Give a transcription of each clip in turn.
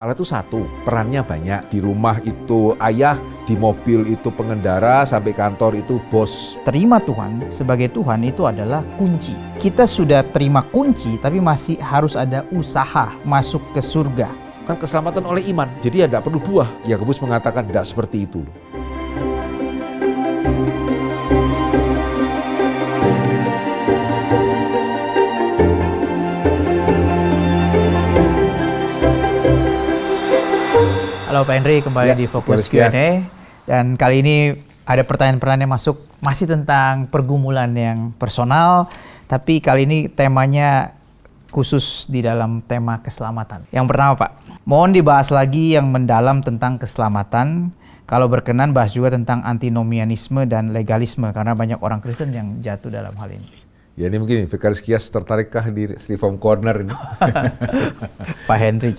Allah itu satu, perannya banyak. Di rumah itu ayah, di mobil itu pengendara, sampai kantor itu bos. Terima Tuhan sebagai Tuhan itu adalah kunci. Kita sudah terima kunci, tapi masih harus ada usaha masuk ke surga. Kan keselamatan oleh iman, jadi ya tidak perlu buah. Yakobus mengatakan tidak seperti itu. Halo Pak Henry, kembali di Fokus Q&A. Dan kali ini ada pertanyaan-pertanyaan yang masuk masih tentang pergumulan yang personal, tapi kali ini temanya khusus di dalam tema keselamatan. Yang pertama Pak, mohon dibahas lagi yang mendalam tentang keselamatan. Kalau berkenan bahas juga tentang antinomianisme dan legalisme, karena banyak orang Kristen yang jatuh dalam hal ini. Ya ini mungkin Vikaris Kias tertarikkah di Reform Corner ini? Pak Henry.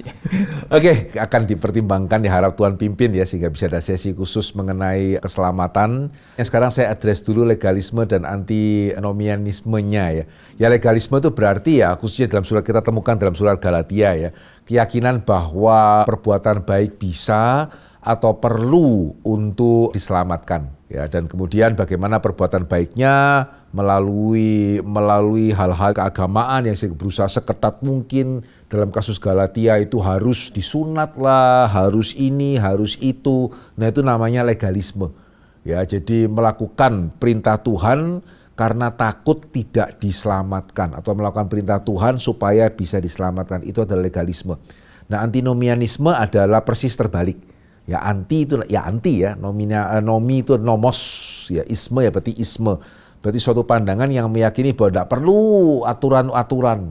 Oke, akan dipertimbangkan, diharap Tuhan pimpin ya, sehingga bisa ada sesi khusus mengenai keselamatan. Yang sekarang saya address dulu legalisme dan antinomianismenya ya. Ya legalisme itu berarti ya, khususnya dalam surat kita temukan dalam surat Galatia ya, keyakinan bahwa perbuatan baik bisa atau perlu untuk diselamatkan ya, dan kemudian bagaimana perbuatan baiknya melalui hal-hal keagamaan yang berusaha seketat mungkin. Dalam kasus Galatia itu harus disunat lah, harus ini, harus itu. Nah itu namanya legalisme ya, jadi melakukan perintah Tuhan karena takut tidak diselamatkan, atau melakukan perintah Tuhan supaya bisa diselamatkan, itu adalah legalisme. Nah antinomianisme adalah persis terbalik. Ya anti itu ya anti ya, nomi itu nomos ya, isme ya berarti isme. Berarti suatu pandangan yang meyakini bahwa tidak perlu aturan-aturan,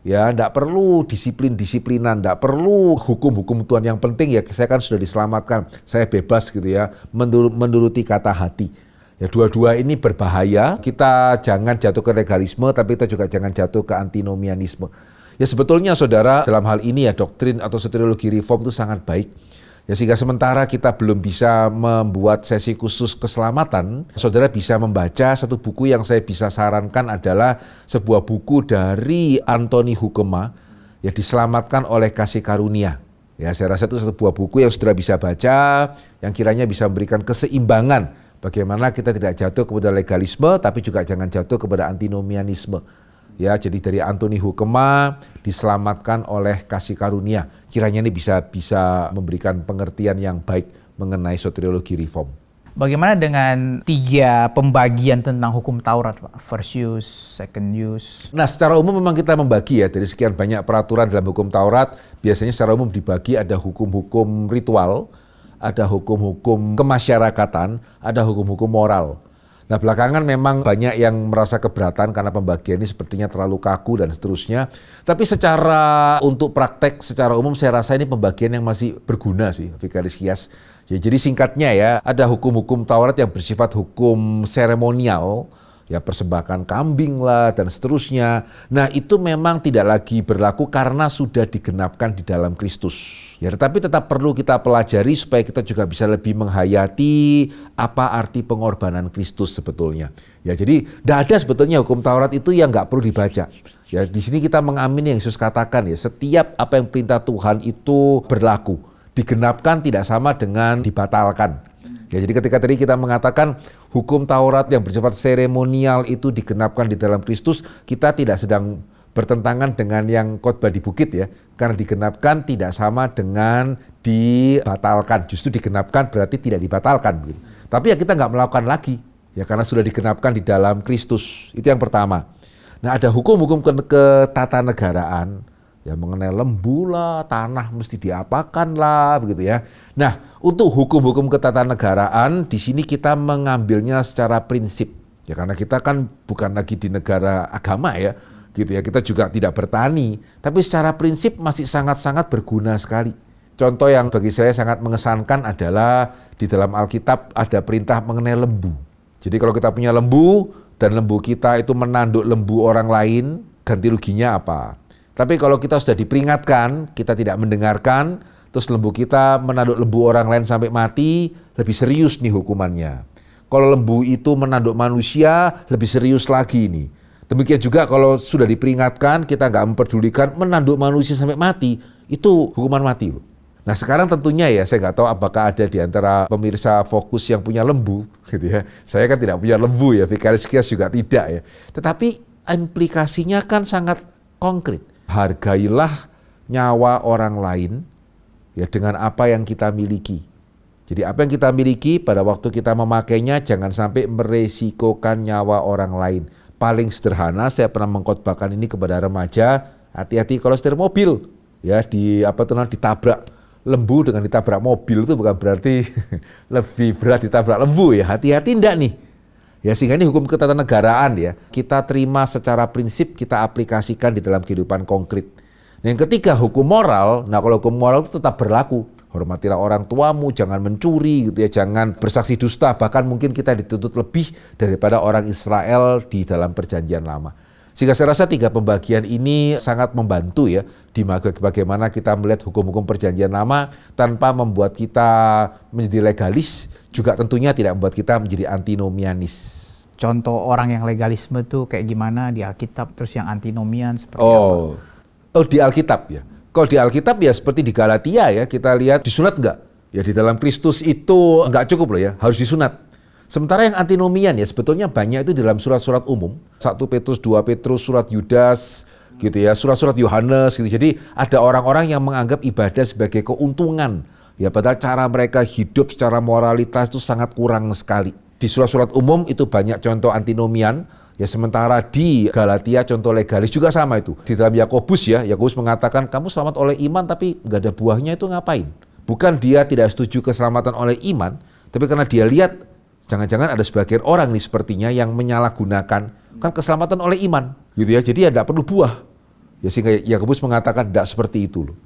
ya tidak perlu disiplin-disiplinan, tidak perlu hukum-hukum Tuhan. Yang penting ya saya kan sudah diselamatkan, saya bebas gitu ya, menuruti kata hati. Ya dua-dua ini berbahaya. Kita jangan jatuh ke legalisme, tapi kita juga jangan jatuh ke antinomianisme. Ya sebetulnya saudara, dalam hal ini ya doktrin atau soteriologi reform itu sangat baik. Ya sehingga sementara kita belum bisa membuat sesi khusus keselamatan, saudara bisa membaca satu buku yang saya bisa sarankan, adalah sebuah buku dari Anthony Hoekema, ya diselamatkan oleh kasih karunia. Ya saya rasa itu sebuah buku yang saudara bisa baca, yang kiranya bisa memberikan keseimbangan bagaimana kita tidak jatuh kepada legalisme, tapi juga jangan jatuh kepada antinomianisme. Ya, jadi dari Anthony Hoekema, diselamatkan oleh kasih karunia. Kiranya ini bisa memberikan pengertian yang baik mengenai soteriologi reform. Bagaimana dengan 3 pembagian tentang hukum Taurat, Pak? First use, second use. Nah, secara umum memang kita membagi ya, dari sekian banyak peraturan dalam hukum Taurat, biasanya secara umum dibagi ada hukum-hukum ritual, ada hukum-hukum kemasyarakatan, ada hukum-hukum moral. Nah belakangan memang banyak yang merasa keberatan karena pembagian ini sepertinya terlalu kaku dan seterusnya. Tapi secara untuk praktek secara umum saya rasa ini pembagian yang masih berguna sih, Vikaris Kias. Ya, jadi singkatnya ya, ada hukum-hukum Taurat yang bersifat hukum seremonial, ya persembahkan kambing lah dan seterusnya. Nah itu memang tidak lagi berlaku karena sudah digenapkan di dalam Kristus. Ya, tetapi tetap perlu kita pelajari supaya kita juga bisa lebih menghayati apa arti pengorbanan Kristus sebetulnya. Ya, jadi tidak ada sebetulnya hukum Taurat itu yang nggak perlu dibaca. Ya, di sini kita mengamini yang Yesus katakan ya, setiap apa yang perintah Tuhan itu berlaku. Digenapkan tidak sama dengan dibatalkan. Ya, jadi ketika tadi kita mengatakan hukum Taurat yang bersifat seremonial itu digenapkan di dalam Kristus, kita tidak sedang bertentangan dengan yang khotbah di bukit ya, karena digenapkan tidak sama dengan dibatalkan. Justru digenapkan berarti tidak dibatalkan gitu. Tapi ya kita nggak melakukan lagi ya, karena sudah digenapkan di dalam Kristus. Itu yang pertama. Nah ada hukum-hukum ketatanegaraan ya, mengenai lembu lah, tanah mesti diapakan lah begitu ya. Nah untuk hukum-hukum ketatanegaraan di sini kita mengambilnya secara prinsip ya, karena kita kan bukan lagi di negara agama ya gitu ya, kita juga tidak bertani, tapi secara prinsip masih sangat-sangat berguna sekali. Contoh yang bagi saya sangat mengesankan adalah di dalam Alkitab ada perintah mengenai lembu. Jadi kalau kita punya lembu dan lembu kita itu menanduk lembu orang lain, ganti ruginya apa? Tapi kalau kita sudah diperingatkan, kita tidak mendengarkan, terus lembu kita menanduk lembu orang lain sampai mati, lebih serius nih hukumannya. Kalau lembu itu menanduk manusia, lebih serius lagi nih. Demikian juga kalau sudah diperingatkan, kita nggak memperdulikan, menanduk manusia sampai mati, itu hukuman mati loh. Nah sekarang tentunya ya, saya nggak tahu apakah ada di antara pemirsa Fokus yang punya lembu, gitu ya. Saya kan tidak punya lembu ya, Vicarious Kias juga tidak ya. Tetapi implikasinya kan sangat konkret. Hargailah nyawa orang lain ya dengan apa yang kita miliki. Jadi apa yang kita miliki pada waktu kita memakainya jangan sampai meresikokan nyawa orang lain. Paling sederhana, saya pernah mengkhotbahkan ini kepada remaja, hati-hati kalau setir mobil ya ditabrak. Lembu dengan ditabrak mobil itu bukan berarti lebih berat ditabrak lembu ya. Hati-hati enggak nih. Ya sehingga ini hukum ketatanegaraan ya. Kita terima secara prinsip, kita aplikasikan di dalam kehidupan konkret. Nah, yang ketiga hukum moral. Nah kalau hukum moral itu tetap berlaku. Hormatilah orang tuamu, jangan mencuri gitu ya, jangan bersaksi dusta. Bahkan mungkin kita dituntut lebih daripada orang Israel di dalam perjanjian lama. Sehingga saya rasa 3 pembagian ini sangat membantu ya di bagaimana kita melihat hukum-hukum perjanjian lama tanpa membuat kita menjadi legalis, juga tentunya tidak membuat kita menjadi antinomianis. Contoh orang yang legalisme tuh kayak gimana di Alkitab, terus yang antinomian seperti apa? Oh di Alkitab ya. Kalau di Alkitab ya seperti di Galatia ya, kita lihat disunat enggak? Ya di dalam Kristus itu enggak cukup loh ya, harus disunat. Sementara yang antinomian ya sebetulnya banyak itu di dalam surat-surat umum. 1 Petrus, 2 Petrus, surat Yudas gitu ya, surat-surat Yohanes gitu. Jadi ada orang-orang yang menganggap ibadah sebagai keuntungan. Ya padahal cara mereka hidup secara moralitas itu sangat kurang sekali. Di surat-surat umum itu banyak contoh antinomian. Ya sementara di Galatia contoh legalis juga sama itu. Di dalam Yakobus ya, Yakobus mengatakan kamu selamat oleh iman tapi nggak ada buahnya itu ngapain? Bukan dia tidak setuju keselamatan oleh iman, tapi karena dia lihat jangan-jangan ada sebagian orang nih sepertinya yang menyalahgunakan kan keselamatan oleh iman gitu ya. Jadi ya tidak perlu buah. Ya sehingga Yakobus mengatakan tidak seperti itu loh.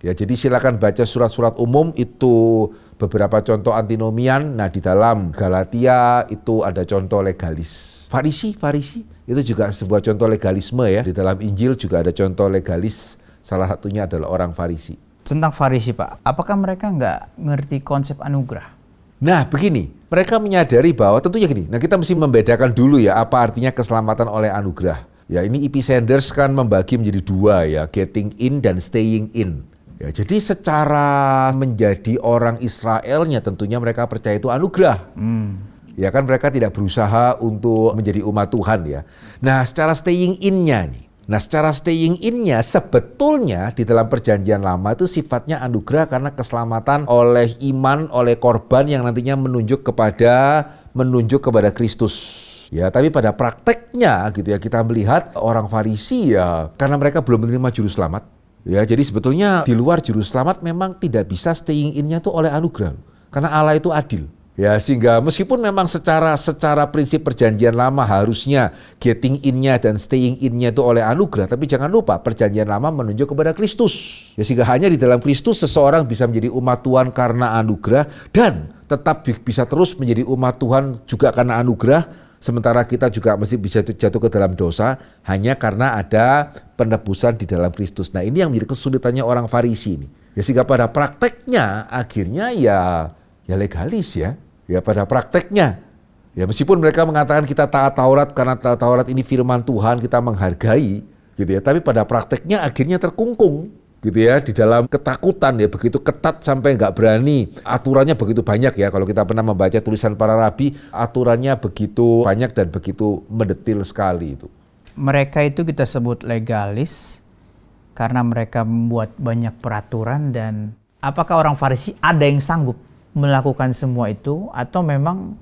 Ya jadi silakan baca surat-surat umum itu beberapa contoh antinomian. Nah di dalam Galatia itu ada contoh legalis. Farisi itu juga sebuah contoh legalisme ya. Di dalam Injil juga ada contoh legalis. Salah satunya adalah orang Farisi. Tentang Farisi Pak, apakah mereka nggak ngerti konsep anugerah? Nah begini, mereka menyadari bahwa tentunya gini, nah kita mesti membedakan dulu ya apa artinya keselamatan oleh anugerah. Ya ini E.P. Sanders kan membagi menjadi 2 ya, getting in dan staying in. Ya jadi secara menjadi orang Israelnya tentunya mereka percaya itu anugerah. Ya kan mereka tidak berusaha untuk menjadi umat Tuhan ya. Nah secara staying in-nya nih. Nah secara staying in-nya sebetulnya di dalam perjanjian lama itu sifatnya anugerah karena keselamatan oleh iman, oleh korban yang nantinya menunjuk kepada Kristus. Ya, tapi pada prakteknya gitu ya kita melihat orang Farisi ya karena mereka belum menerima juru selamat. Ya, jadi sebetulnya di luar juru selamat memang tidak bisa staying in-nya itu oleh anugerah. Karena Allah itu adil. Ya sehingga meskipun memang secara prinsip perjanjian lama harusnya getting in-nya dan staying in-nya itu oleh anugerah, tapi jangan lupa perjanjian lama menunjuk kepada Kristus. Ya sehingga hanya di dalam Kristus seseorang bisa menjadi umat Tuhan karena anugerah dan tetap bisa terus menjadi umat Tuhan juga karena anugerah, sementara kita juga mesti bisa jatuh ke dalam dosa hanya karena ada penebusan di dalam Kristus. Nah ini yang menjadi kesulitannya orang Farisi ini. Ya sehingga pada prakteknya akhirnya ya legalis ya. Ya pada prakteknya, ya meskipun mereka mengatakan kita taat Taurat karena taat Taurat ini firman Tuhan kita menghargai, gitu ya. Tapi pada prakteknya akhirnya terkungkung, gitu ya, di dalam ketakutan ya begitu ketat sampai nggak berani. Aturannya begitu banyak ya. Kalau kita pernah membaca tulisan para rabi, aturannya begitu banyak dan begitu mendetil sekali itu. Mereka itu kita sebut legalis karena mereka membuat banyak peraturan. Dan apakah orang Farisi ada yang sanggup melakukan semua itu atau memang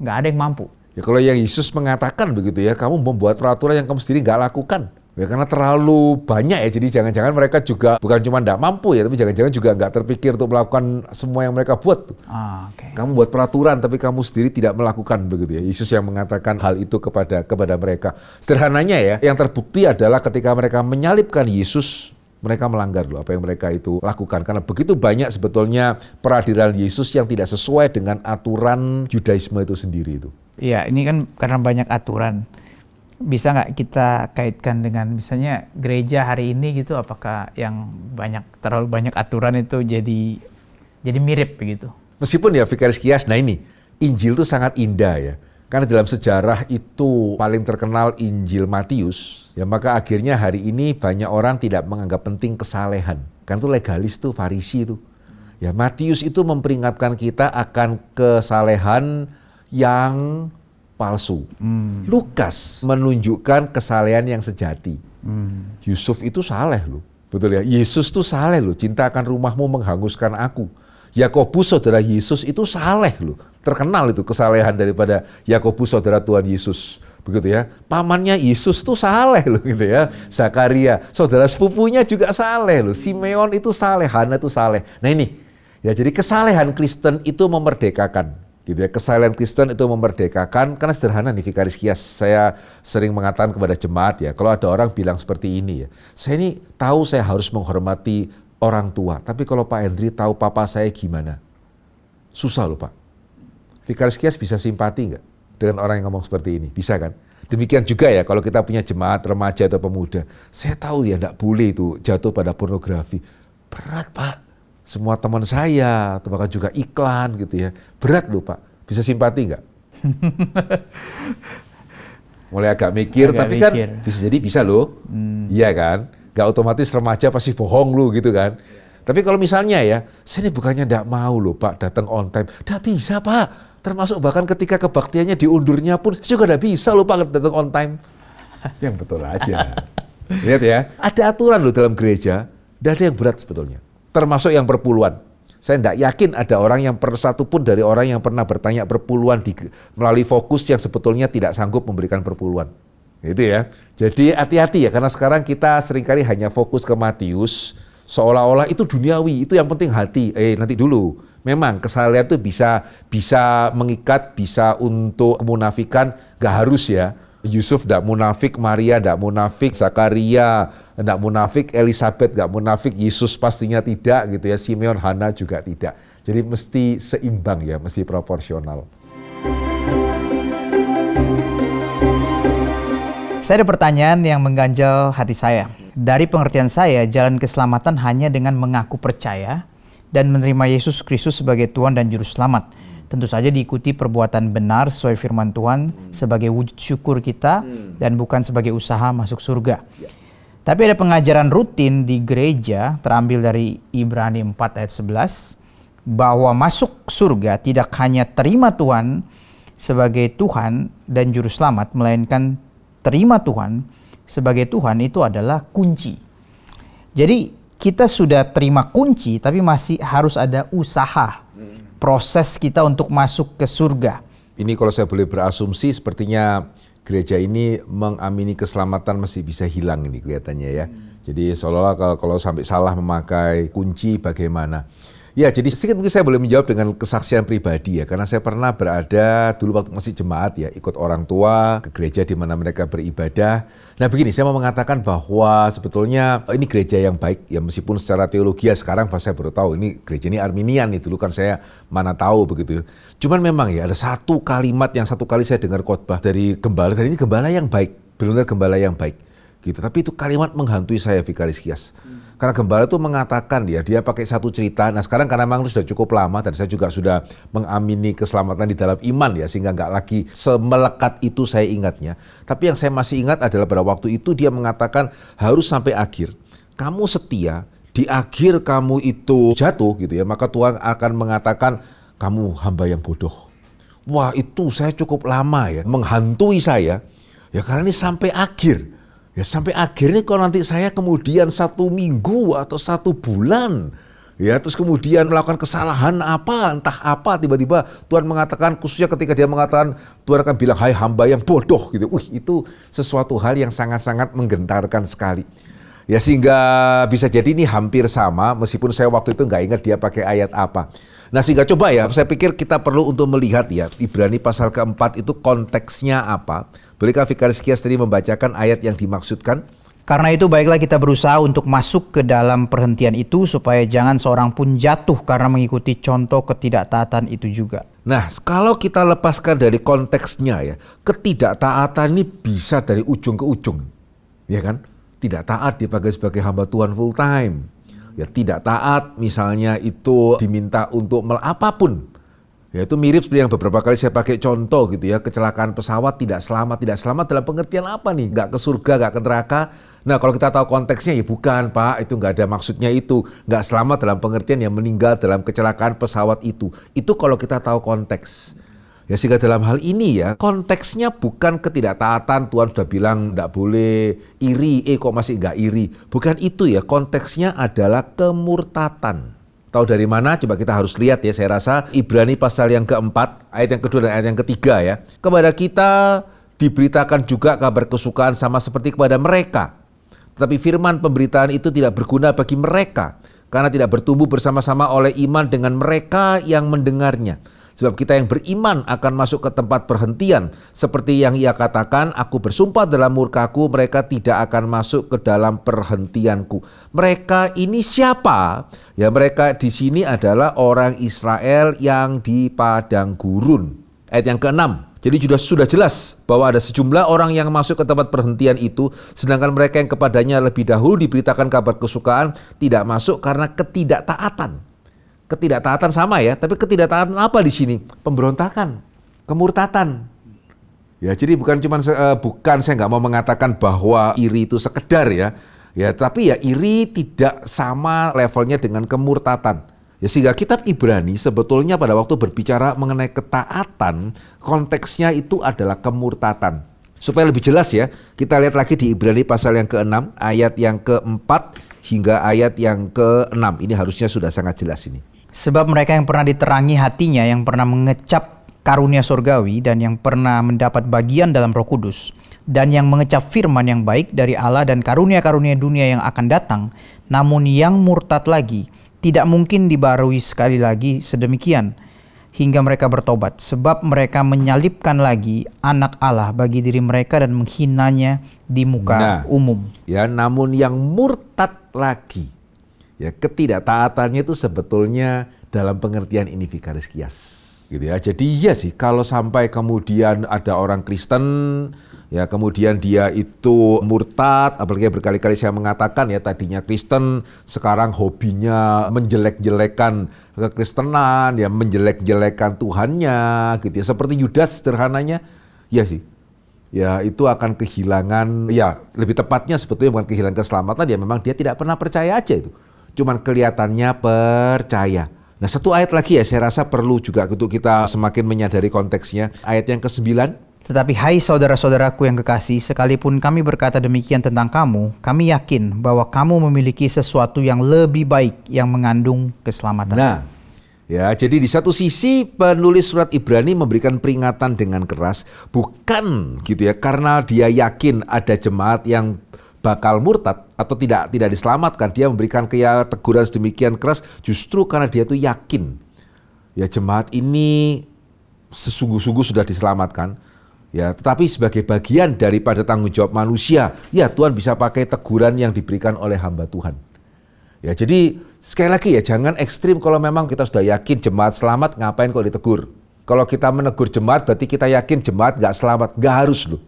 nggak ada yang mampu? Ya kalau yang Yesus mengatakan begitu ya, kamu membuat peraturan yang kamu sendiri nggak lakukan. Ya karena terlalu banyak ya, jadi jangan-jangan mereka juga bukan cuma nggak mampu ya, tapi jangan-jangan juga nggak terpikir untuk melakukan semua yang mereka buat. Okay. Kamu buat peraturan tapi kamu sendiri tidak melakukan begitu ya. Yesus yang mengatakan hal itu kepada mereka. Sederhananya ya, yang terbukti adalah ketika mereka menyalibkan Yesus, mereka melanggar loh apa yang mereka itu lakukan. Karena begitu banyak sebetulnya peradilan Yesus yang tidak sesuai dengan aturan Yudaisme itu sendiri itu. Iya, ini kan karena banyak aturan. Bisa nggak kita kaitkan dengan misalnya gereja hari ini gitu, apakah yang terlalu banyak aturan itu jadi mirip begitu? Meskipun ya Vicarious Kias, nah ini Injil itu sangat indah ya. Karena dalam sejarah itu paling terkenal Injil Matius, ya maka akhirnya hari ini banyak orang tidak menganggap penting kesalehan. Karena itu legalis tuh, Farisi itu. Ya, Matius itu memperingatkan kita akan kesalehan yang palsu. Lukas menunjukkan kesalehan yang sejati. Yusuf itu saleh loh. Betul ya, Yesus itu saleh loh. Cinta akan rumahmu menghanguskan aku. Yakobus saudara Yesus itu saleh loh. Terkenal itu kesalehan daripada Yakobus saudara Tuhan Yesus. Begitu ya. Pamannya Yesus itu saleh loh gitu ya. Zakaria, saudara sepupunya juga saleh loh. Simeon itu saleh, Hana itu saleh. Nah ini, ya jadi kesalehan Kristen itu memerdekakan. Gitu ya. Kesalehan Kristen itu memerdekakan karena sederhana nih Vikaris Kias. Saya sering mengatakan kepada jemaat ya, kalau ada orang bilang seperti ini ya. Saya ini tahu saya harus menghormati orang tua, tapi kalau Pak Hendri tahu papa saya gimana? Susah loh Pak. Vikaris Kias bisa simpati nggak dengan orang yang ngomong seperti ini? Bisa kan? Demikian juga ya kalau kita punya jemaat remaja atau pemuda. Saya tahu ya nggak boleh itu jatuh pada pornografi. Berat Pak. Semua teman saya, atau bahkan juga iklan gitu ya. Berat loh Pak. Bisa simpati nggak? Mulai agak mikir, tapi kan bisa jadi bisa loh. Iya kan? Gak otomatis remaja pasti bohong lu gitu kan. Tapi kalau misalnya ya, saya ini bukannya gak mau loh Pak datang on time. Gak bisa Pak. Termasuk bahkan ketika kebaktiannya diundurnya pun saya juga gak bisa loh Pak datang on time. Yang betul aja. Lihat ya, ada aturan loh dalam gereja. Gak ada yang berat sebetulnya. Termasuk yang perpuluhan. Saya tidak yakin ada orang yang satu pun dari orang yang pernah bertanya perpuluhan melalui fokus yang sebetulnya tidak sanggup memberikan perpuluhan. Itu ya. Jadi hati-hati ya, karena sekarang kita seringkali hanya fokus ke Matius, seolah-olah itu duniawi, itu yang penting hati. Nanti dulu. Memang kesalehan itu bisa mengikat, bisa untuk memunafikan, gak harus ya. Yusuf gak munafik, Maria gak munafik, Zakaria gak munafik, Elizabeth gak munafik, Yesus pastinya tidak gitu ya. Simeon, Hana juga tidak. Jadi mesti seimbang ya, mesti proporsional. Saya ada pertanyaan yang mengganjal hati saya. Dari pengertian saya, jalan keselamatan hanya dengan mengaku percaya dan menerima Yesus Kristus sebagai Tuhan dan Juru Selamat. Tentu saja diikuti perbuatan benar sesuai firman Tuhan sebagai wujud syukur kita dan bukan sebagai usaha masuk surga. Tapi ada pengajaran rutin di gereja terambil dari Ibrani 4 ayat 11 bahwa masuk surga tidak hanya terima Tuhan sebagai Tuhan dan Juru Selamat, melainkan terima Tuhan sebagai Tuhan itu adalah kunci. Jadi kita sudah terima kunci tapi masih harus ada usaha, proses kita untuk masuk ke surga. Ini kalau saya boleh berasumsi sepertinya gereja ini mengamini keselamatan masih bisa hilang ini kelihatannya ya. Jadi seolah-olah kalau sampai salah memakai kunci bagaimana. Ya, jadi sedikit mungkin saya boleh menjawab dengan kesaksian pribadi ya, karena saya pernah berada dulu waktu masih jemaat ya, ikut orang tua ke gereja di mana mereka beribadah. Nah begini, saya mau mengatakan bahwa sebetulnya ini gereja yang baik ya, meskipun secara teologi sekarang saya baru tahu ini gereja ini Arminian nih, dulu kan saya mana tahu begitu. Cuman memang ya ada satu kalimat yang satu kali saya dengar khotbah dari gembala, dan ini gembala yang baik, benar-benar gembala yang baik gitu. Tapi itu kalimat menghantui saya, Vikaris Kias. Karena gembala itu mengatakan dia pakai satu cerita. Nah sekarang karena memang sudah cukup lama dan saya juga sudah mengamini keselamatan di dalam iman ya, sehingga nggak lagi semelekat itu saya ingatnya. Tapi yang saya masih ingat adalah pada waktu itu dia mengatakan harus sampai akhir. Kamu setia, di akhir kamu itu jatuh gitu ya, maka Tuhan akan mengatakan kamu hamba yang bodoh. Wah itu saya cukup lama ya, menghantui saya ya, karena ini sampai akhir. Ya sampai akhirnya kalau nanti saya kemudian 1 minggu atau 1 bulan ya terus kemudian melakukan kesalahan apa, entah apa, tiba-tiba Tuhan mengatakan, khususnya ketika dia mengatakan Tuhan akan bilang hai hamba yang bodoh gitu. Itu sesuatu hal yang sangat-sangat menggentarkan sekali. Ya sehingga bisa jadi ini hampir sama meskipun saya waktu itu nggak ingat dia pakai ayat apa. Nah sehingga coba ya saya pikir kita perlu untuk melihat ya Ibrani pasal keempat itu konteksnya apa. Bolehkah Vikaris Kias tadi membacakan ayat yang dimaksudkan? Karena itu baiklah kita berusaha untuk masuk ke dalam perhentian itu supaya jangan seorang pun jatuh karena mengikuti contoh ketidaktaatan itu juga. Nah kalau kita lepaskan dari konteksnya ya, ketidaktaatan ini bisa dari ujung ke ujung. Ya kan? Tidak taat dipakai sebagai hamba Tuhan full time. Ya tidak taat misalnya itu diminta untuk apapun. Ya itu mirip seperti yang beberapa kali saya pakai contoh gitu ya, kecelakaan pesawat tidak selamat dalam pengertian apa nih? Gak ke surga, gak ke neraka, Nah kalau kita tahu konteksnya, ya bukan Pak, itu nggak ada maksudnya itu. Nggak selamat dalam pengertian yang meninggal dalam kecelakaan pesawat itu. Itu kalau kita tahu konteks. Ya sehingga dalam hal ini ya, konteksnya bukan ketidaktaatan, Tuhan sudah bilang nggak boleh iri, kok masih nggak iri. Bukan itu ya, konteksnya adalah kemurtatan. Tahu dari mana? Coba kita harus lihat ya, saya rasa Ibrani pasal yang keempat, ayat yang kedua dan ayat yang ketiga ya. Kepada kita diberitakan juga kabar kesukaan sama seperti kepada mereka. Tetapi firman pemberitaan itu tidak berguna bagi mereka, karena tidak bertumbuh bersama-sama oleh iman dengan mereka yang mendengarnya. Sebab kita yang beriman akan masuk ke tempat perhentian. Seperti yang ia katakan, aku bersumpah dalam murkaku, mereka tidak akan masuk ke dalam perhentianku. Mereka ini siapa? Ya mereka di sini adalah orang Israel yang di padang gurun. Ayat yang ke-6. Jadi sudah jelas bahwa ada sejumlah orang yang masuk ke tempat perhentian itu, sedangkan mereka yang kepadanya lebih dahulu diberitakan kabar kesukaan tidak masuk karena ketidaktaatan. Ketidaktaatan sama ya, tapi ketidaktaatan apa di sini? Pemberontakan, kemurtatan. Ya, jadi bukan saya nggak mau mengatakan bahwa iri itu sekedar ya, tapi ya iri tidak sama levelnya dengan kemurtatan. Ya, sehingga kitab Ibrani sebetulnya pada waktu berbicara mengenai ketaatan, konteksnya itu adalah kemurtatan. Supaya lebih jelas ya, kita lihat lagi di Ibrani pasal yang ke-6, ayat yang ke-4 hingga ayat yang ke-6. Ini harusnya sudah sangat jelas ini. Sebab mereka yang pernah diterangi hatinya, yang pernah mengecap karunia surgawi, dan yang pernah mendapat bagian dalam Roh Kudus, dan yang mengecap firman yang baik dari Allah dan karunia-karunia dunia yang akan datang, namun yang murtad lagi, tidak mungkin dibarui sekali lagi sedemikian hingga mereka bertobat, sebab mereka menyalibkan lagi anak Allah bagi diri mereka dan menghinanya di muka umum. Ya, namun yang murtad lagi, ya ketidaktaatannya itu sebetulnya dalam pengertian ini vikaris kias, gitu ya. Jadi iya sih, kalau sampai kemudian ada orang Kristen, ya kemudian dia itu murtad, apalagi berkali-kali saya mengatakan ya, tadinya Kristen, sekarang hobinya menjelek-jelekan kekristenan, ya menjelek-jelekan Tuhannya, gitu ya. Seperti Yudas sederhananya, ya sih. Ya itu akan kehilangan, ya lebih tepatnya sebetulnya bukan kehilangan keselamatan, ya memang dia tidak pernah percaya aja itu. Cuman kelihatannya percaya. Nah satu ayat lagi ya, saya rasa perlu juga untuk kita semakin menyadari konteksnya. Ayat yang ke-9. Tetapi hai saudara-saudaraku yang kekasih, sekalipun kami berkata demikian tentang kamu, kami yakin bahwa kamu memiliki sesuatu yang lebih baik yang mengandung keselamatan. Nah, ya jadi di satu sisi penulis surat Ibrani memberikan peringatan dengan keras, bukan gitu ya, karena dia yakin ada jemaat yang bakal murtad atau tidak diselamatkan. Dia memberikan teguran sedemikian keras justru karena dia tuh yakin ya jemaat ini sesungguh-sungguh sudah diselamatkan. Ya, tetapi sebagai bagian daripada tanggung jawab manusia, ya Tuhan bisa pakai teguran yang diberikan oleh hamba Tuhan. Ya, jadi sekali lagi ya, jangan ekstrim kalau memang kita sudah yakin jemaat selamat, ngapain kok ditegur. Kalau kita menegur jemaat berarti kita yakin jemaat gak selamat, gak harus loh.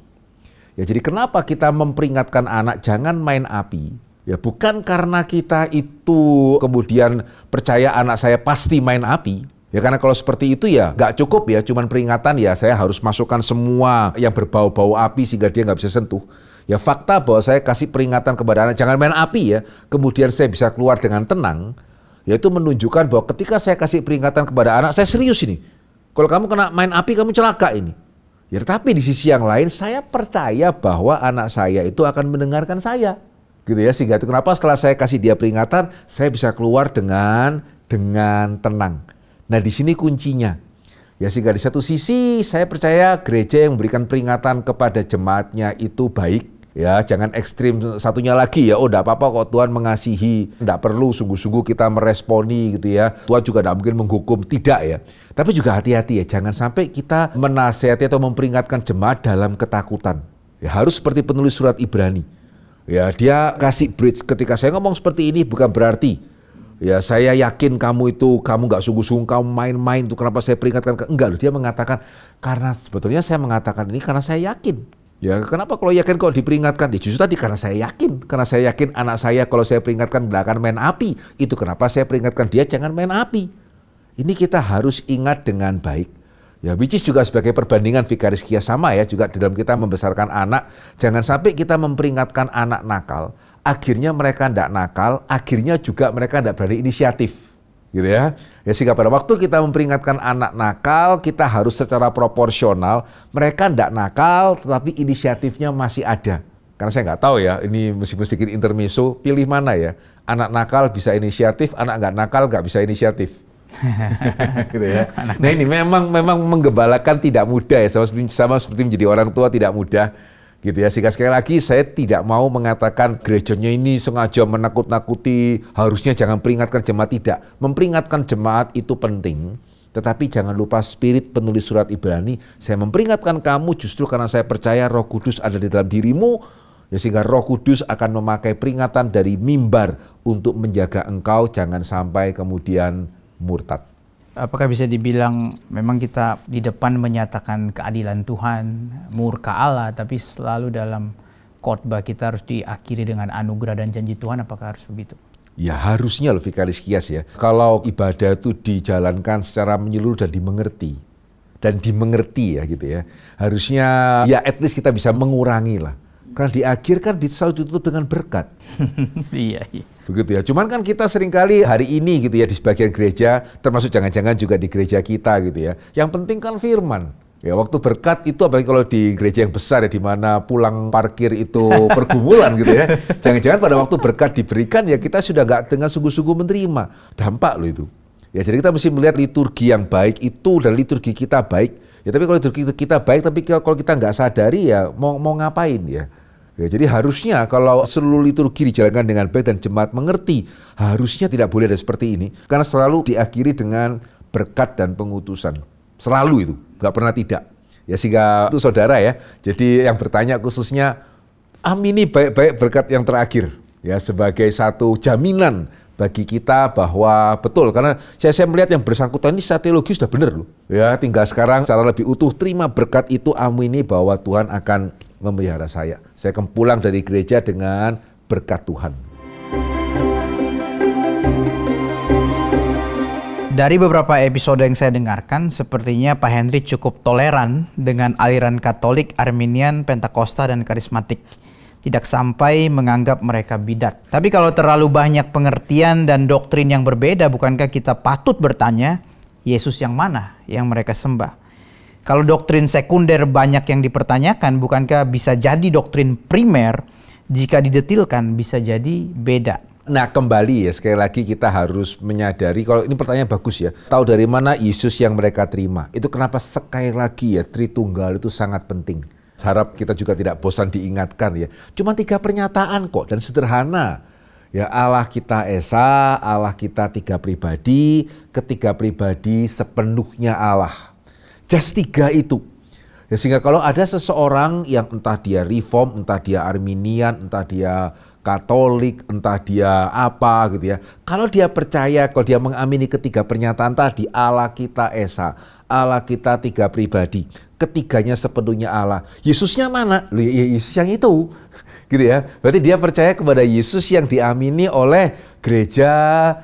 Ya, jadi kenapa kita memperingatkan anak jangan main api? Ya bukan karena kita itu kemudian percaya anak saya pasti main api. Ya karena kalau seperti itu ya nggak cukup ya, cuman peringatan ya saya harus masukkan semua yang berbau-bau api sehingga dia nggak bisa sentuh. Ya fakta bahwa saya kasih peringatan kepada anak jangan main api ya, kemudian saya bisa keluar dengan tenang, ya itu menunjukkan bahwa ketika saya kasih peringatan kepada anak, saya serius ini. Kalau kamu kena main api, kamu celaka ini. Ya tapi di sisi yang lain saya percaya bahwa anak saya itu akan mendengarkan saya. Gitu ya, sehingga itu kenapa setelah saya kasih dia peringatan, saya bisa keluar dengan tenang. Nah di sini kuncinya, ya sehingga di satu sisi saya percaya gereja yang memberikan peringatan kepada jemaatnya itu baik, ya jangan ekstrim satunya lagi ya, enggak apa-apa kok Tuhan mengasihi, enggak perlu sungguh-sungguh kita meresponi gitu ya, Tuhan juga enggak mungkin menghukum, tidak ya. Tapi juga hati-hati ya, jangan sampai kita menasihati atau memperingatkan jemaat dalam ketakutan. Ya harus seperti penulis surat Ibrani, ya dia kasih bridge ketika saya ngomong seperti ini bukan berarti ya saya yakin kamu gak sungguh-sungguh, kamu main-main itu kenapa saya peringatkan. Enggak loh, dia mengatakan karena sebetulnya saya mengatakan ini karena saya yakin. Ya kenapa kalau yakin kok diperingatkan? Ya, justru tadi karena saya yakin anak saya kalau saya peringatkan gak akan main api. Itu kenapa saya peringatkan dia jangan main api. Ini kita harus ingat dengan baik. Ya, which is juga sebagai perbandingan Vicaris Kias sama ya, juga dalam kita membesarkan anak, jangan sampai kita memperingatkan anak nakal, akhirnya mereka tidak nakal, akhirnya juga mereka tidak berani inisiatif. Gitu ya. Ya, sehingga pada waktu kita memperingatkan anak nakal, kita harus secara proporsional, mereka tidak nakal, tetapi inisiatifnya masih ada. Karena saya nggak tahu ya, ini meskipun sedikit intermezzo, pilih mana ya? Anak nakal bisa inisiatif, anak nggak nakal nggak bisa inisiatif. Gitu ya. Nah ini memang menggembalakan tidak mudah ya, sama seperti menjadi orang tua tidak mudah gitu ya. Sehingga sekali lagi saya tidak mau mengatakan gerejanya ini sengaja menakut-nakuti, harusnya jangan peringatkan jemaat, tidak. Memperingatkan jemaat itu penting, tetapi jangan lupa spirit penulis surat Ibrani, saya memperingatkan kamu justru karena saya percaya Roh Kudus ada di dalam dirimu, ya, sehingga Roh Kudus akan memakai peringatan dari mimbar untuk menjaga engkau jangan sampai kemudian murtad. Apakah bisa dibilang memang kita di depan menyatakan keadilan Tuhan, murka Allah, tapi selalu dalam khotbah kita harus diakhiri dengan anugerah dan janji Tuhan, apakah harus begitu? Ya harusnya loh Vicaris Kias ya. Kalau ibadah itu dijalankan secara menyeluruh dan dimengerti ya gitu ya. Harusnya ya at least kita bisa mengurangi lah. Karena di akhir kan selalu ditutup dengan berkat. Iya. Begitu ya. Cuman kan kita seringkali hari ini gitu ya di sebagian gereja, termasuk jangan-jangan juga di gereja kita gitu ya. Yang penting kan firman. Ya waktu berkat itu apalagi kalau di gereja yang besar ya di mana pulang parkir itu pergumulan gitu ya. Jangan-jangan pada waktu berkat diberikan ya kita sudah nggak dengan sungguh-sungguh menerima. Dampak loh itu. Ya jadi kita mesti melihat liturgi yang baik itu dan liturgi kita baik. Ya tapi kalau liturgi kita baik tapi kalau kita nggak sadari ya mau ngapain ya. Ya, jadi harusnya kalau seluruh liturgi dijalankan dengan baik dan jemaat mengerti, harusnya tidak boleh ada seperti ini. Karena selalu diakhiri dengan berkat dan pengutusan. Selalu itu, nggak pernah tidak. Ya sehingga itu saudara ya, jadi yang bertanya khususnya, amini baik-baik berkat yang terakhir. Ya sebagai satu jaminan bagi kita bahwa betul. Karena saya melihat yang bersangkutan ini secara teologi sudah benar loh. Ya tinggal sekarang secara lebih utuh, terima berkat itu, amini bahwa Tuhan akan memelihara saya. Saya akan pulang dari gereja dengan berkat Tuhan. Dari beberapa episode yang saya dengarkan, sepertinya Pak Henry cukup toleran dengan aliran Katolik, Arminian, Pentakosta, dan Karismatik. Tidak sampai menganggap mereka bidat. Tapi kalau terlalu banyak pengertian dan doktrin yang berbeda, bukankah kita patut bertanya, Yesus yang mana yang mereka sembah? Kalau doktrin sekunder banyak yang dipertanyakan, bukankah bisa jadi doktrin primer jika didetilkan bisa jadi beda? Nah kembali ya sekali lagi kita harus menyadari, kalau ini pertanyaan bagus ya, tahu dari mana Yesus yang mereka terima. Itu kenapa sekali lagi ya Tritunggal itu sangat penting. Harap kita juga tidak bosan diingatkan ya. Cuma 3 pernyataan kok dan sederhana. Ya Allah kita Esa, Allah kita 3 pribadi, ketiga pribadi sepenuhnya Allah. Just 3 itu. Ya, sehingga kalau ada seseorang yang entah dia Reform, entah dia Arminian, entah dia Katolik, entah dia apa gitu ya. Kalau dia percaya, kalau dia mengamini ketiga pernyataan tadi, Allah kita Esa, Allah kita 3 pribadi, ketiganya sepenuhnya Allah. Yesusnya mana? Loh, ya Yesus yang itu. Gitu ya. Berarti dia percaya kepada Yesus yang diamini oleh gereja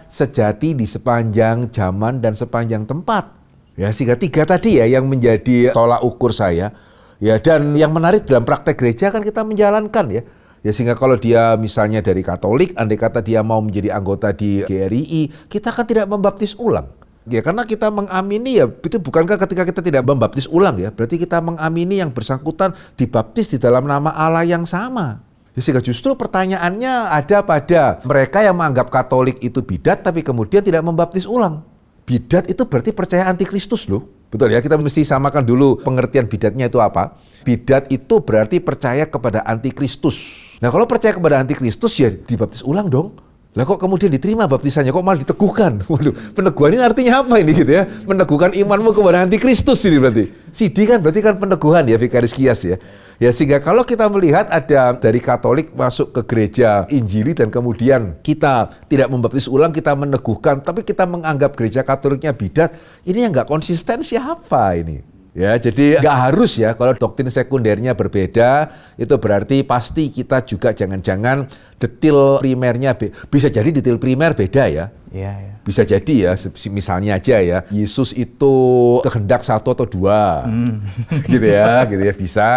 sejati di sepanjang zaman dan sepanjang tempat. Ya, sehingga 3 tadi ya yang menjadi tolak ukur saya. Ya, dan yang menarik dalam praktek gereja kan kita menjalankan ya. Ya, sehingga kalau dia misalnya dari Katolik, andai kata dia mau menjadi anggota di GRII, kita kan tidak membaptis ulang. Ya, karena kita mengamini ya, itu bukankah ketika kita tidak membaptis ulang ya, berarti kita mengamini yang bersangkutan dibaptis di dalam nama Allah yang sama. Ya, sehingga justru pertanyaannya ada pada mereka yang menganggap Katolik itu bidat tapi kemudian tidak membaptis ulang. Bidat itu berarti percaya antikristus loh. Betul ya, kita mesti samakan dulu pengertian bidatnya itu apa. Bidat itu berarti percaya kepada antikristus. Nah kalau percaya kepada antikristus ya dibaptis ulang dong. Lah kok kemudian diterima baptisannya, kok malah diteguhkan? Waduh, peneguhan ini artinya apa ini gitu ya? Meneguhkan imanmu kepada antikristus ini berarti. Sidi kan berarti kan peneguhan ya, Vicaris Kias ya. Ya sehingga kalau kita melihat ada dari Katolik masuk ke gereja Injili dan kemudian kita tidak membaptis ulang, kita meneguhkan, tapi kita menganggap gereja Katoliknya bidat, ini yang nggak konsisten siapa ini? Ya, jadi nggak harus ya kalau doktrin sekundernya berbeda, itu berarti pasti kita juga jangan-jangan detail primernya bisa jadi detail primer beda ya. Iya, iya. Bisa jadi ya, misalnya aja ya, Yesus itu kehendak 1 atau 2, gitu ya bisa.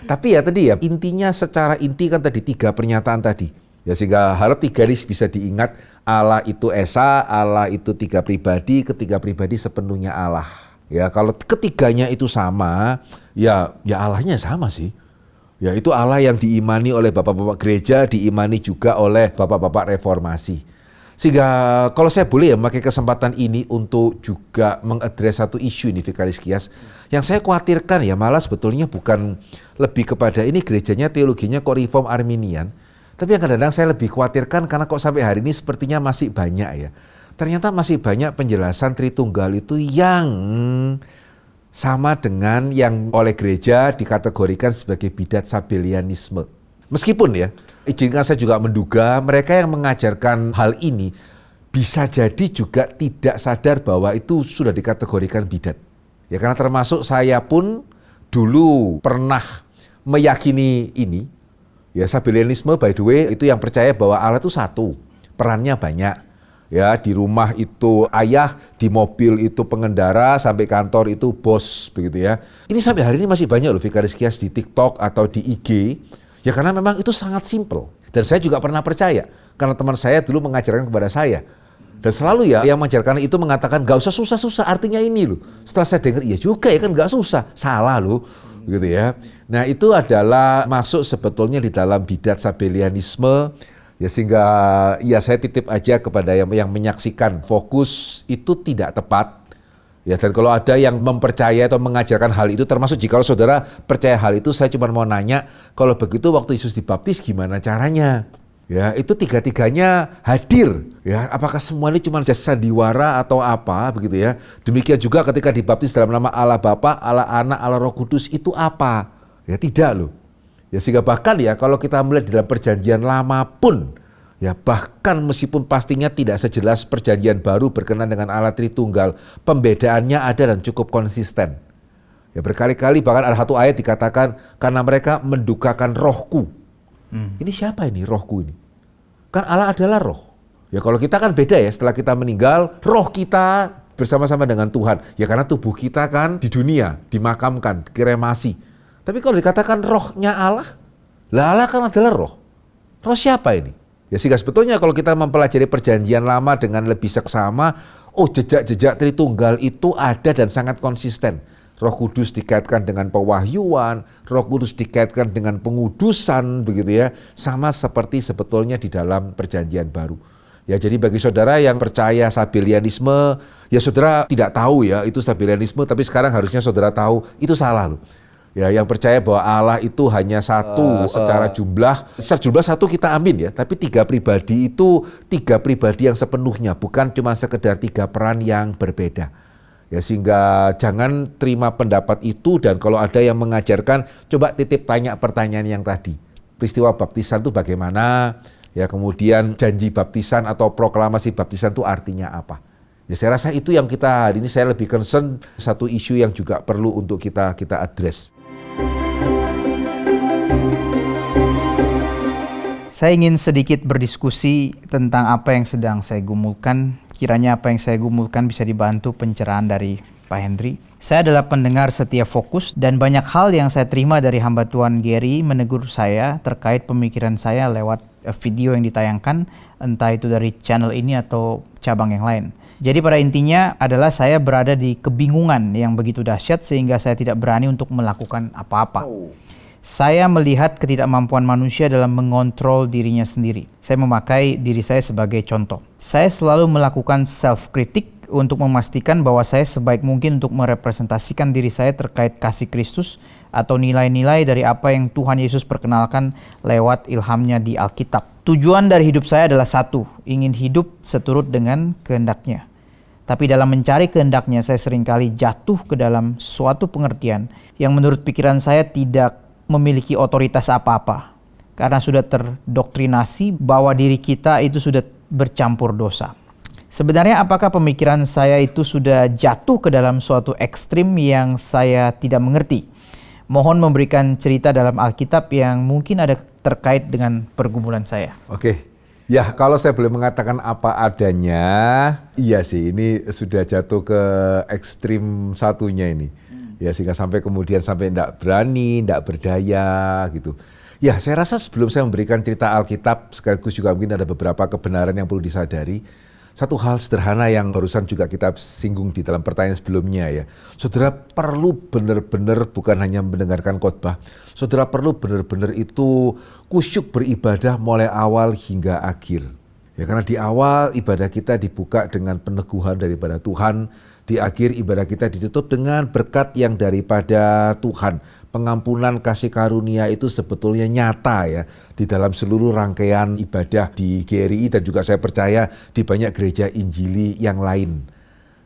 Tapi ya tadi ya intinya secara inti kan tadi 3 pernyataan tadi. Ya sehingga harap 3 ini bisa diingat, Allah itu Esa, Allah itu 3 pribadi, ketiga pribadi sepenuhnya Allah. Ya kalau ketiganya itu sama, ya Allahnya sama sih. Ya itu Allah yang diimani oleh bapak-bapak gereja, diimani juga oleh bapak-bapak reformasi. Sehingga kalau saya boleh ya memakai kesempatan ini untuk juga mengadres satu isu ini Vikaris Kias. Yang saya khawatirkan ya malah sebetulnya bukan lebih kepada ini gerejanya teologinya kok reform Arminian. Tapi yang kadang-kadang saya lebih khawatirkan karena kok sampai hari ini sepertinya masih banyak ya. Ternyata masih banyak penjelasan Tritunggal itu yang sama dengan yang oleh gereja dikategorikan sebagai bidat Sabellianisme. Meskipun ya, izinkan saya juga menduga mereka yang mengajarkan hal ini bisa jadi juga tidak sadar bahwa itu sudah dikategorikan bidat. Ya karena termasuk saya pun dulu pernah meyakini ini. Ya Sabellianisme by the way itu yang percaya bahwa Allah itu satu, perannya banyak. Ya di rumah itu ayah, di mobil itu pengendara, sampai kantor itu bos begitu ya. Ini sampai hari ini masih banyak loh Vikaris Kias di TikTok atau di IG. Ya karena memang itu sangat simple. Dan saya juga pernah percaya karena teman saya dulu mengajarkan kepada saya. Dan selalu ya yang mengajarkan itu mengatakan gak usah susah-susah, artinya ini loh. Setelah saya dengar iya juga ya kan gak susah, salah loh. Gitu ya. Nah itu adalah masuk sebetulnya di dalam bidat Sabellianisme. Ya sehingga ya saya titip aja kepada yang menyaksikan fokus itu tidak tepat. Ya dan kalau ada yang mempercayai atau mengajarkan hal itu termasuk jika saudara percaya hal itu, saya cuma mau nanya kalau begitu waktu Yesus dibaptis gimana caranya? Ya itu tiga-tiganya hadir. Ya apakah semua ini cuma sandiwara atau apa begitu ya? Demikian juga ketika dibaptis dalam nama Allah Bapa, Allah Anak, Allah Roh Kudus itu apa? Ya tidak loh. Ya sehingga bahkan ya kalau kita melihat dalam perjanjian lama pun ya bahkan meskipun pastinya tidak sejelas perjanjian baru berkenan dengan Allah Tritunggal, pembedaannya ada dan cukup konsisten. Ya berkali-kali bahkan ada satu ayat dikatakan karena mereka mendukakan rohku. Ini siapa ini rohku ini? Kan Allah adalah roh. Ya kalau kita kan beda ya, setelah kita meninggal roh kita bersama-sama dengan Tuhan. Ya karena tubuh kita kan di dunia dimakamkan, dikremasi. Tapi kalau dikatakan rohnya Allah, lah Allah kan adalah roh. Roh siapa ini? Ya sehingga sebetulnya kalau kita mempelajari perjanjian lama dengan lebih seksama, oh jejak-jejak Tritunggal itu ada dan sangat konsisten. Roh Kudus dikaitkan dengan pewahyuan, Roh Kudus dikaitkan dengan pengudusan, begitu ya. Sama seperti sebetulnya di dalam perjanjian baru. Ya jadi bagi saudara yang percaya Sabellianisme, ya saudara tidak tahu ya itu Sabellianisme, tapi sekarang harusnya saudara tahu itu salah loh. Ya, yang percaya bahwa Allah itu hanya satu secara jumlah satu kita amin ya, tapi 3 pribadi itu 3 pribadi yang sepenuhnya, bukan cuma sekedar 3 peran yang berbeda. Ya sehingga jangan terima pendapat itu dan kalau ada yang mengajarkan, coba titip tanya pertanyaan yang tadi. Peristiwa baptisan itu bagaimana? Ya kemudian janji baptisan atau proklamasi baptisan itu artinya apa? Ya saya rasa itu yang kita hari ini saya lebih concern satu isu yang juga perlu untuk kita address. Saya ingin sedikit berdiskusi tentang apa yang sedang saya gumulkan. Kiranya apa yang saya gumulkan bisa dibantu pencerahan dari Pak Henry. Saya adalah pendengar setia Fokus dan banyak hal yang saya terima dari hamba Tuhan Gary menegur saya terkait pemikiran saya lewat video yang ditayangkan, entah itu dari channel ini atau cabang yang lain. Jadi pada intinya adalah saya berada di kebingungan yang begitu dahsyat sehingga saya tidak berani untuk melakukan apa-apa. Saya melihat ketidakmampuan manusia dalam mengontrol dirinya sendiri. Saya memakai diri saya sebagai contoh. Saya selalu melakukan self-kritik untuk memastikan bahwa saya sebaik mungkin untuk merepresentasikan diri saya terkait kasih Kristus atau nilai-nilai dari apa yang Tuhan Yesus perkenalkan lewat ilhamnya di Alkitab. Tujuan dari hidup saya adalah satu, ingin hidup seturut dengan kehendak-Nya. Tapi dalam mencari kehendak-Nya, saya seringkali jatuh ke dalam suatu pengertian yang menurut pikiran saya tidak memiliki otoritas apa-apa. Karena sudah terdoktrinasi bahwa diri kita itu sudah bercampur dosa. Sebenarnya apakah pemikiran saya itu sudah jatuh ke dalam suatu ekstrim yang saya tidak mengerti? Mohon memberikan cerita dalam Alkitab yang mungkin ada terkait dengan pergumulan saya. Oke, ya kalau saya boleh mengatakan apa adanya, iya sih ini sudah jatuh ke ekstrim satunya ini. Ya sehingga sampai kemudian sampai tidak berani, tidak berdaya gitu. Ya saya rasa sebelum saya memberikan cerita Alkitab, sekaligus juga mungkin ada beberapa kebenaran yang perlu disadari. Satu hal sederhana yang barusan juga kita singgung di dalam pertanyaan sebelumnya ya. Saudara perlu benar-benar bukan hanya mendengarkan khotbah. Saudara perlu benar-benar itu kusyuk beribadah mulai awal hingga akhir. Ya karena di awal ibadah kita dibuka dengan peneguhan daripada Tuhan. Di akhir ibadah kita ditutup dengan berkat yang daripada Tuhan. Pengampunan kasih karunia itu sebetulnya nyata ya di dalam seluruh rangkaian ibadah di GRI dan juga saya percaya di banyak gereja Injili yang lain.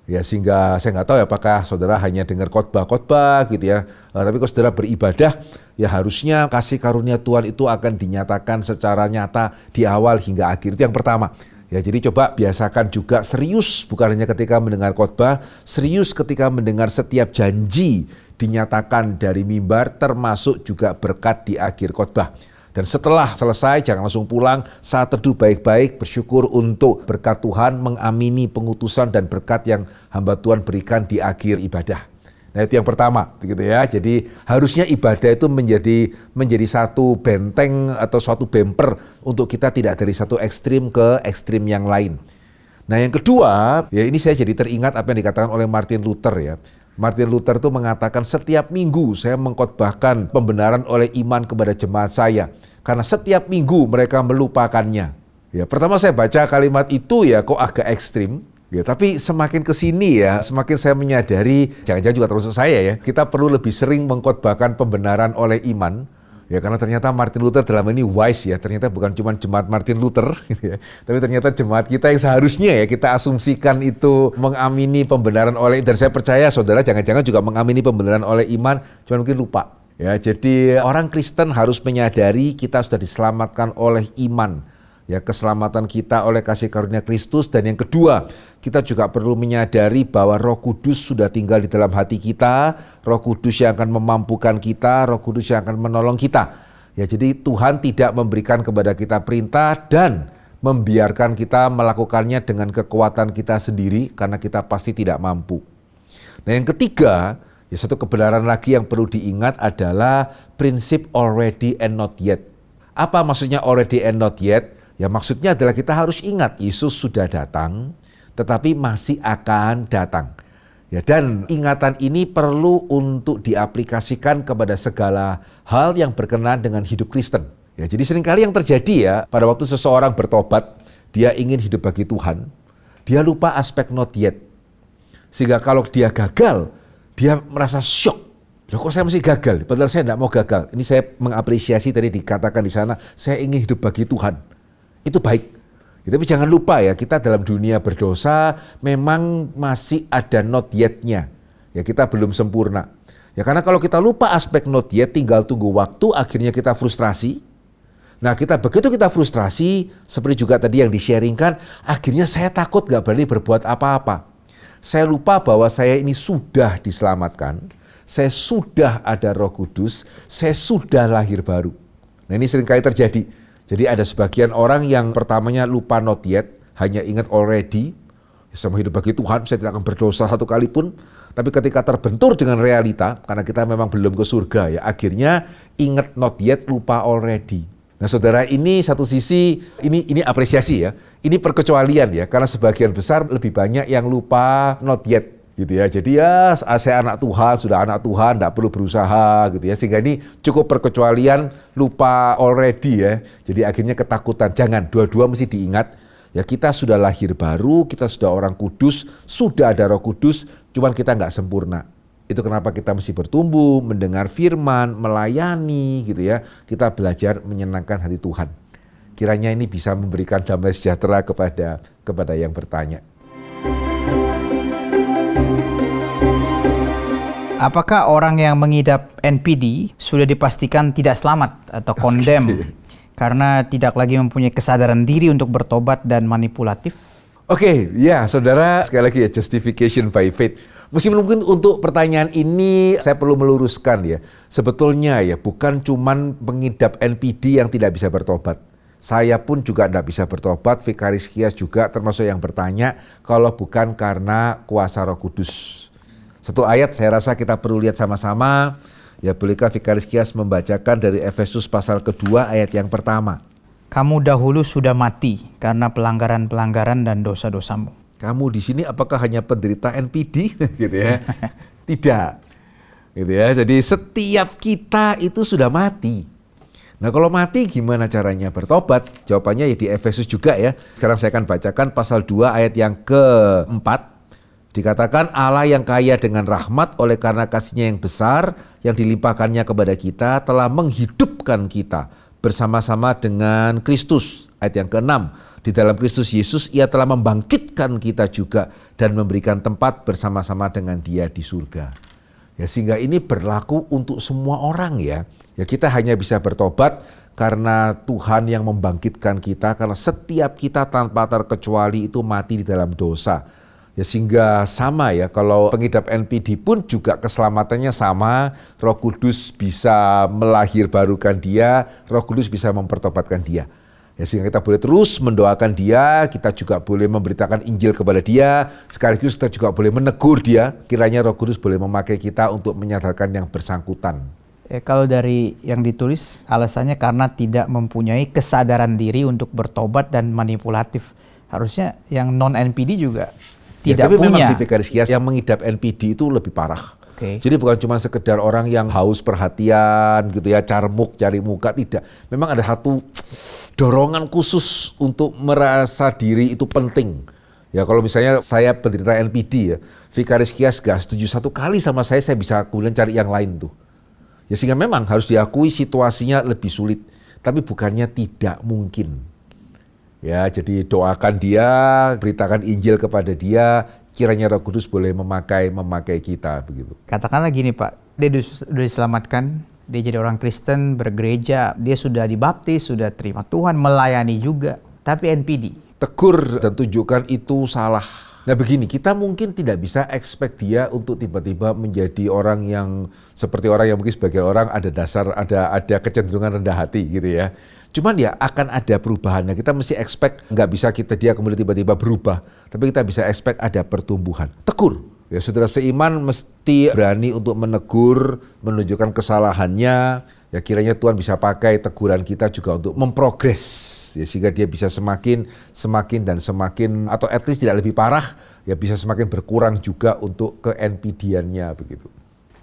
Ya sehingga saya nggak tahu ya apakah saudara hanya dengar khotbah-khotbah gitu ya. Tapi kalau saudara beribadah ya harusnya kasih karunia Tuhan itu akan dinyatakan secara nyata di awal hingga akhir. Itu yang pertama. Ya jadi coba biasakan juga serius bukan hanya ketika mendengar khotbah, serius ketika mendengar setiap janji dinyatakan dari mimbar termasuk juga berkat di akhir khotbah. Dan setelah selesai jangan langsung pulang, saat teduh baik-baik bersyukur untuk berkat Tuhan, mengamini pengutusan dan berkat yang hamba Tuhan berikan di akhir ibadah. Nah itu yang pertama, begitu ya. Jadi harusnya ibadah itu menjadi satu benteng atau suatu bumper untuk kita tidak dari satu ekstrim ke ekstrim yang lain. Nah yang kedua, ya ini saya jadi teringat apa yang dikatakan oleh Martin Luther ya. Martin Luther itu mengatakan setiap minggu saya mengkhotbahkan pembenaran oleh iman kepada jemaat saya. Karena setiap minggu mereka melupakannya. Ya, pertama saya baca kalimat itu ya kok agak ekstrim. Ya, tapi semakin ke sini ya, semakin saya menyadari, jangan-jangan juga termasuk saya ya, kita perlu lebih sering mengkhotbahkan pembenaran oleh iman. Ya karena ternyata Martin Luther dalam ini wise ya, ternyata bukan cuma jemaat Martin Luther gitu ya, tapi ternyata jemaat kita yang seharusnya ya kita asumsikan itu mengamini pembenaran oleh, dan saya percaya saudara jangan-jangan juga mengamini pembenaran oleh iman, cuma mungkin lupa. Ya jadi orang Kristen harus menyadari kita sudah diselamatkan oleh iman. Ya keselamatan kita oleh kasih karunia Kristus, dan yang kedua kita juga perlu menyadari bahwa Roh Kudus sudah tinggal di dalam hati kita, Roh Kudus yang akan memampukan kita, Roh Kudus yang akan menolong kita. Ya jadi Tuhan tidak memberikan kepada kita perintah dan membiarkan kita melakukannya dengan kekuatan kita sendiri karena kita pasti tidak mampu. Nah yang ketiga, ya satu kebenaran lagi yang perlu diingat adalah prinsip already and not yet. Apa maksudnya already and not yet? Ya maksudnya adalah kita harus ingat Yesus sudah datang, tetapi masih akan datang. Ya dan ingatan ini perlu untuk diaplikasikan kepada segala hal yang berkenaan dengan hidup Kristen. Ya jadi seringkali yang terjadi ya pada waktu seseorang bertobat, dia ingin hidup bagi Tuhan, dia lupa aspek not yet. Sehingga kalau dia gagal, dia merasa shock. Loh kok saya masih gagal? Padahal saya tidak mau gagal. Ini saya mengapresiasi tadi dikatakan di sana, saya ingin hidup bagi Tuhan. Itu baik. Tapi jangan lupa ya, kita dalam dunia berdosa memang masih ada not yet-nya. Ya kita belum sempurna. Ya karena kalau kita lupa aspek not yet, tinggal tunggu waktu, akhirnya kita frustrasi. Nah begitu kita frustrasi, seperti juga tadi yang di-sharingkan, akhirnya saya takut gak berani berbuat apa-apa. Saya lupa bahwa saya ini sudah diselamatkan, saya sudah ada Roh Kudus, saya sudah lahir baru. Nah ini seringkali terjadi. Jadi ada sebagian orang yang pertamanya lupa not yet, hanya ingat already, sama hidup bagi Tuhan, saya tidak akan berdosa satu kali pun. Tapi ketika terbentur dengan realita, karena kita memang belum ke surga ya, akhirnya ingat not yet, lupa already. Nah saudara, ini satu sisi, ini apresiasi ya, ini perkecualian ya, karena sebagian besar lebih banyak yang lupa not yet. Gitu ya, jadi ya saya anak Tuhan, sudah anak Tuhan, tidak perlu berusaha gitu ya, sehingga ini cukup perkecualian, lupa already ya, jadi akhirnya ketakutan. Jangan, dua-dua mesti diingat ya, kita sudah lahir baru, kita sudah orang kudus, sudah ada Roh Kudus, cuman kita nggak sempurna. Itu kenapa kita mesti bertumbuh, mendengar firman, melayani gitu ya, kita belajar menyenangkan hati Tuhan. Kiranya ini bisa memberikan damai sejahtera kepada yang bertanya. Apakah orang yang mengidap NPD sudah dipastikan tidak selamat atau condemn karena tidak lagi mempunyai kesadaran diri untuk bertobat dan manipulatif? Oke, ya saudara, sekali lagi ya justification by faith. Mungkin untuk pertanyaan ini saya perlu meluruskan ya. Sebetulnya ya bukan cuman pengidap NPD yang tidak bisa bertobat. Saya pun juga tidak bisa bertobat, Vikaris Kias juga termasuk yang bertanya kalau bukan karena kuasa Roh Kudus. Satu ayat saya rasa kita perlu lihat sama-sama. Ya bolehkah Vikaris Kias membacakan dari Efesus pasal kedua ayat yang pertama. Kamu dahulu sudah mati karena pelanggaran-pelanggaran dan dosa-dosamu. Kamu di sini apakah hanya penderita NPD gitu ya? Tidak. Gitu ya. Jadi setiap kita itu sudah mati. Nah, kalau mati gimana caranya bertobat? Jawabannya ya di Efesus juga ya. Sekarang saya akan bacakan pasal 2 ayat yang keempat. Dikatakan Allah yang kaya dengan rahmat oleh karena kasih-Nya yang besar yang dilimpahkannya kepada kita telah menghidupkan kita bersama-sama dengan Kristus. Ayat yang ke-6, di dalam Kristus Yesus ia telah membangkitkan kita juga dan memberikan tempat bersama-sama dengan Dia di surga. Ya, sehingga ini berlaku untuk semua orang ya. Ya kita hanya bisa bertobat karena Tuhan yang membangkitkan kita, karena setiap kita tanpa terkecuali itu mati di dalam dosa. Ya sehingga sama ya, kalau pengidap NPD pun juga keselamatannya sama, Roh Kudus bisa melahirbarukan dia, Roh Kudus bisa mempertobatkan dia. Ya sehingga kita boleh terus mendoakan dia, kita juga boleh memberitakan Injil kepada dia, sekaligus kita juga boleh menegur dia, kiranya Roh Kudus boleh memakai kita untuk menyadarkan yang bersangkutan. Kalau dari yang ditulis, alasannya karena tidak mempunyai kesadaran diri untuk bertobat dan manipulatif. Harusnya yang non-NPD juga tidak tapi punya. Memang si Vikaris Kias yang mengidap NPD itu lebih parah. Okay. Jadi bukan cuma sekedar orang yang haus perhatian gitu ya, carmuk, cari muka, tidak. Memang ada satu dorongan khusus untuk merasa diri itu penting. Ya kalau misalnya saya penderita NPD ya, Vikaris Kias gak setuju satu kali sama saya bisa kemudian cari yang lain tuh. Ya sehingga memang harus diakui situasinya lebih sulit, tapi bukannya tidak mungkin. Ya, jadi doakan dia, beritakan Injil kepada dia, kiranya Roh Kudus boleh memakai kita begitu. Katakanlah gini Pak, dia sudah diselamatkan, dia jadi orang Kristen, bergereja, dia sudah dibaptis, sudah terima Tuhan, melayani juga, tapi NPD. Tegur dan tunjukkan itu salah. Nah begini, kita mungkin tidak bisa expect dia untuk tiba-tiba menjadi orang yang seperti orang yang mungkin sebagai orang ada kecenderungan rendah hati gitu ya. Cuman ya akan ada perubahannya. Kita mesti expect, nggak bisa dia kemudian tiba-tiba berubah. Tapi kita bisa expect ada pertumbuhan. Tegur. Ya saudara seiman mesti berani untuk menegur, menunjukkan kesalahannya. Ya kiranya Tuhan bisa pakai teguran kita juga untuk memprogres. Ya sehingga dia bisa semakin atau at least tidak lebih parah, ya bisa semakin berkurang juga untuk ke NPD-annya begitu.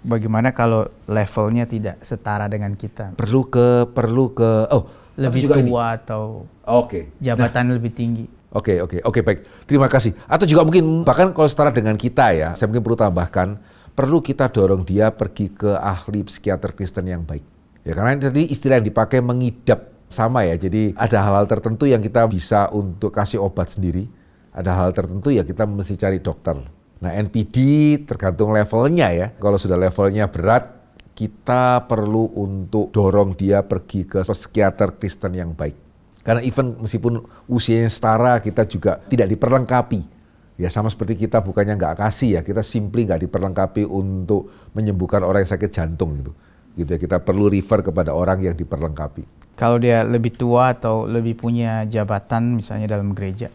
Bagaimana kalau levelnya tidak setara dengan kita? Perlu ke lebih tua atau jabatan lebih tinggi. Oke, baik. Terima kasih. Atau juga mungkin bahkan kalau setara dengan kita ya, saya mungkin perlu tambahkan, perlu kita dorong dia pergi ke ahli psikiater Kristen yang baik. Ya karena tadi istilah yang dipakai mengidap sama ya. Jadi ada hal-hal tertentu yang kita bisa untuk kasih obat sendiri. Ada hal tertentu ya kita mesti cari dokter. Nah NPD tergantung levelnya ya. Kalau sudah levelnya berat, kita perlu untuk dorong dia pergi ke psikiater Kristen yang baik. Karena even meskipun usianya setara, kita juga tidak diperlengkapi. Ya sama seperti kita bukannya nggak kasih ya, kita simply nggak diperlengkapi untuk menyembuhkan orang yang sakit jantung gitu. Gitu ya, kita perlu refer kepada orang yang diperlengkapi. Kalau dia lebih tua atau lebih punya jabatan misalnya dalam gereja?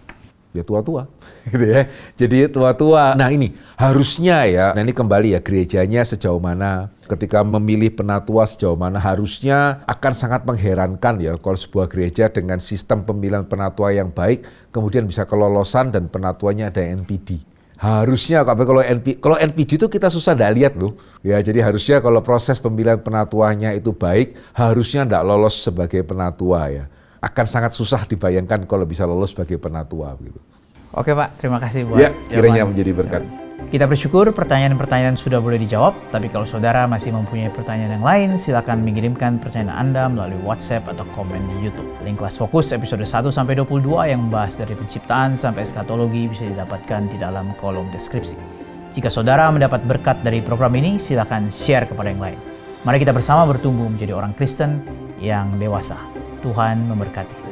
Ya tua-tua, gitu ya. Jadi tua-tua. Nah ini harusnya ya, nah ini kembali ya gerejanya sejauh mana, ketika memilih penatua sejauh mana, harusnya akan sangat mengherankan ya kalau sebuah gereja dengan sistem pemilihan penatua yang baik, kemudian bisa kelolosan dan penatuanya ada NPD. Harusnya kalau NPD itu kita susah nggak lihat loh. Ya jadi harusnya kalau proses pemilihan penatuanya itu baik, harusnya nggak lolos sebagai penatua ya. Akan sangat susah dibayangkan kalau bisa lolos sebagai penatua begitu. Oke Pak, terima kasih buat ya, kiranya menjadi berkat. Kita bersyukur pertanyaan-pertanyaan sudah boleh dijawab, tapi kalau saudara masih mempunyai pertanyaan yang lain, silakan mengirimkan pertanyaan Anda melalui WhatsApp atau komen di YouTube. Link kelas fokus episode 1-22 yang membahas dari penciptaan sampai eskatologi bisa didapatkan di dalam kolom deskripsi. Jika saudara mendapat berkat dari program ini, silakan share kepada yang lain. Mari kita bersama bertumbuh menjadi orang Kristen yang dewasa. Tuhan memberkati.